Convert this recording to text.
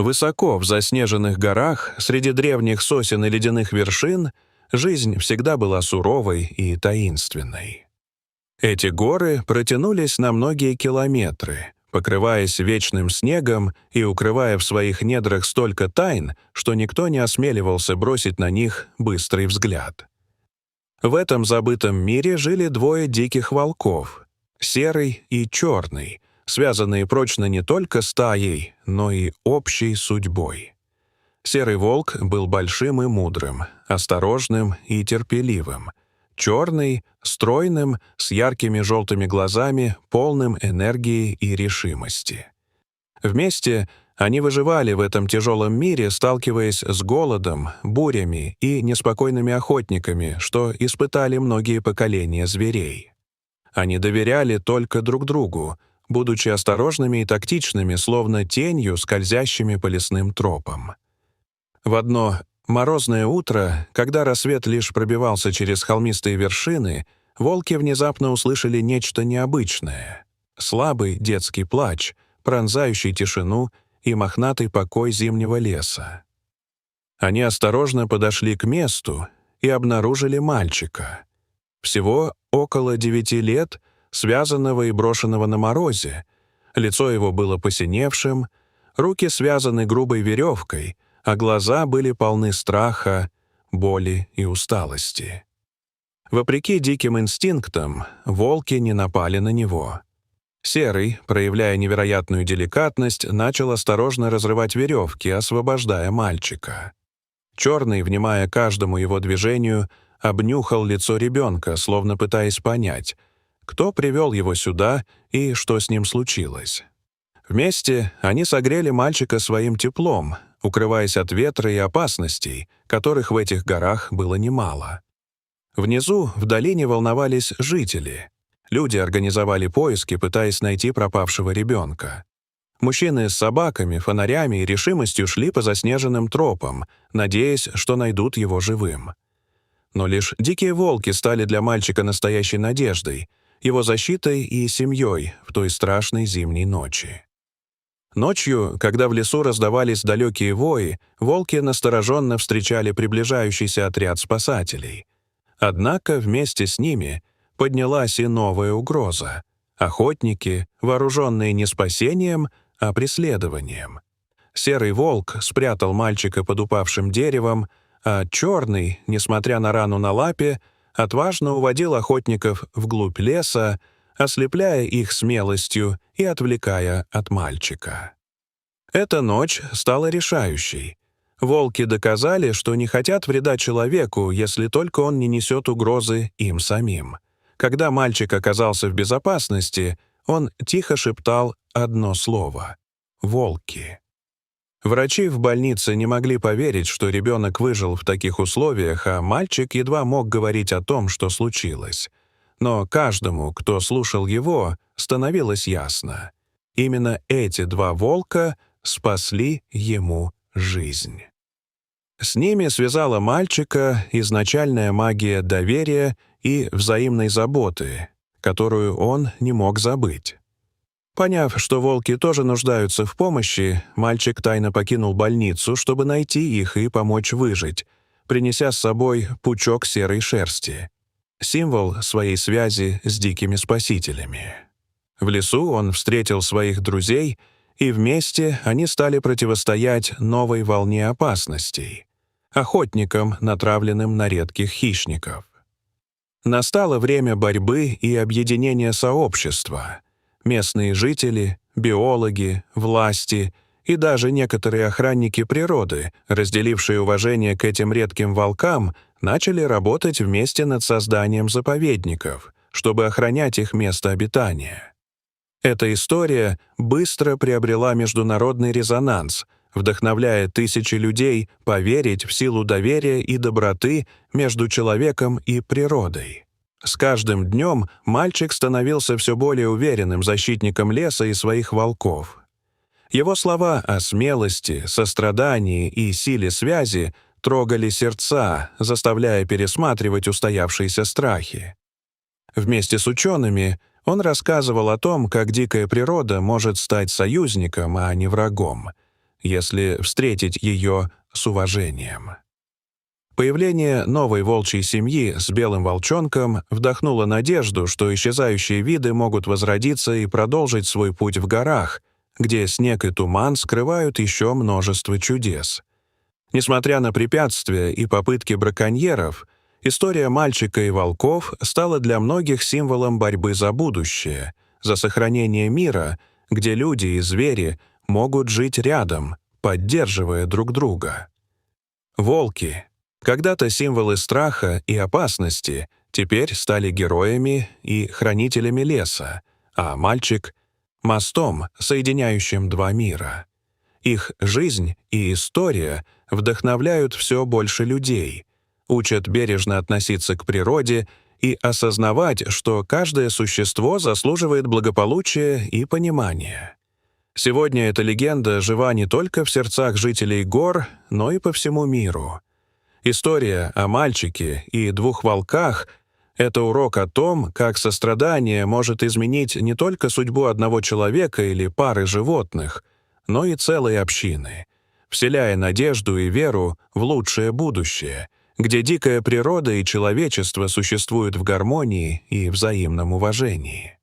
Высоко в заснеженных горах, среди древних сосен и ледяных вершин, жизнь всегда была суровой и таинственной. Эти горы протянулись на многие километры, покрываясь вечным снегом и укрывая в своих недрах столько тайн, что никто не осмеливался бросить на них быстрый взгляд. В этом забытом мире жили двое диких волков — серый и черный, связанные прочно не только стаей, но и общей судьбой. Серый волк был большим и мудрым, осторожным и терпеливым. Черный — стройным, с яркими желтыми глазами, полным энергии и решимости. Вместе они выживали в этом тяжелом мире, сталкиваясь с голодом, бурями и неспокойными охотниками, что испытали многие поколения зверей. Они доверяли только друг другу, будучи осторожными и тактичными, словно тенью, скользящими по лесным тропам. В одно морозное утро, когда рассвет лишь пробивался через холмистые вершины, волки внезапно услышали нечто необычное — слабый детский плач, пронзающий тишину и мохнатый покой зимнего леса. Они осторожно подошли к месту и обнаружили мальчика. Всего около 9 лет, связанного и брошенного на морозе. Лицо его было посиневшим, руки связаны грубой веревкой, а глаза были полны страха, боли и усталости. Вопреки диким инстинктам, волки не напали на него. Серый, проявляя невероятную деликатность, начал осторожно разрывать веревки, освобождая мальчика. Черный, внимая каждому его движению, обнюхал лицо ребенка, словно пытаясь понять, кто привел его сюда и что с ним случилось. Вместе они согрели мальчика своим теплом, укрываясь от ветра и опасностей, которых в этих горах было немало. Внизу, в долине, волновались жители. Люди организовали поиски, пытаясь найти пропавшего ребенка. Мужчины с собаками, фонарями и решимостью шли по заснеженным тропам, надеясь, что найдут его живым. Но лишь дикие волки стали для мальчика настоящей надеждой, его защитой и семьей в той страшной зимней ночи. Ночью, когда в лесу раздавались далекие вои, волки настороженно встречали приближающийся отряд спасателей. Однако вместе с ними поднялась и новая угроза — охотники, вооруженные не спасением, а преследованием. Серый волк спрятал мальчика под упавшим деревом, а черный, несмотря на рану на лапе, отважно уводил охотников вглубь леса, ослепляя их смелостью и отвлекая от мальчика. Эта ночь стала решающей. Волки доказали, что не хотят вреда человеку, если только он не несет угрозы им самим. Когда мальчик оказался в безопасности, он тихо шептал одно слово — «волки». Врачи в больнице не могли поверить, что ребенок выжил в таких условиях, а мальчик едва мог говорить о том, что случилось. Но каждому, кто слушал его, становилось ясно. Именно эти два волка спасли ему жизнь. С ними связала мальчика изначальная магия доверия и взаимной заботы, которую он не мог забыть. Поняв, что волки тоже нуждаются в помощи, мальчик тайно покинул больницу, чтобы найти их и помочь выжить, принеся с собой пучок серой шерсти — символ своей связи с дикими спасителями. В лесу он встретил своих друзей, и вместе они стали противостоять новой волне опасностей — охотникам, натравленным на редких хищников. Настало время борьбы и объединения сообщества. Местные жители, биологи, власти и даже некоторые охранники природы, разделившие уважение к этим редким волкам, начали работать вместе над созданием заповедников, чтобы охранять их место обитания. Эта история быстро приобрела международный резонанс, вдохновляя тысячи людей поверить в силу доверия и доброты между человеком и природой. С каждым днем мальчик становился все более уверенным защитником леса и своих волков. Его слова о смелости, сострадании и силе связи трогали сердца, заставляя пересматривать устоявшиеся страхи. Вместе с учеными он рассказывал о том, как дикая природа может стать союзником, а не врагом. если встретить ее с уважением. Появление новой волчьей семьи с белым волчонком вдохнуло надежду, что исчезающие виды могут возродиться и продолжить свой путь в горах, где снег и туман скрывают еще множество чудес. Несмотря на препятствия и попытки браконьеров, история мальчика и волков стала для многих символом борьбы за будущее, за сохранение мира, где люди и звери могут жить рядом, поддерживая друг друга. Волки, когда-то символы страха и опасности, теперь стали героями и хранителями леса, а мальчик — мостом, соединяющим два мира. Их жизнь и история вдохновляют все больше людей, учат бережно относиться к природе и осознавать, что каждое существо заслуживает благополучия и понимания. Сегодня эта легенда жива не только в сердцах жителей гор, но и по всему миру. История о мальчике и двух волках — это урок о том, как сострадание может изменить не только судьбу одного человека или пары животных, но и целой общины, вселяя надежду и веру в лучшее будущее, где дикая природа и человечество существуют в гармонии и взаимном уважении.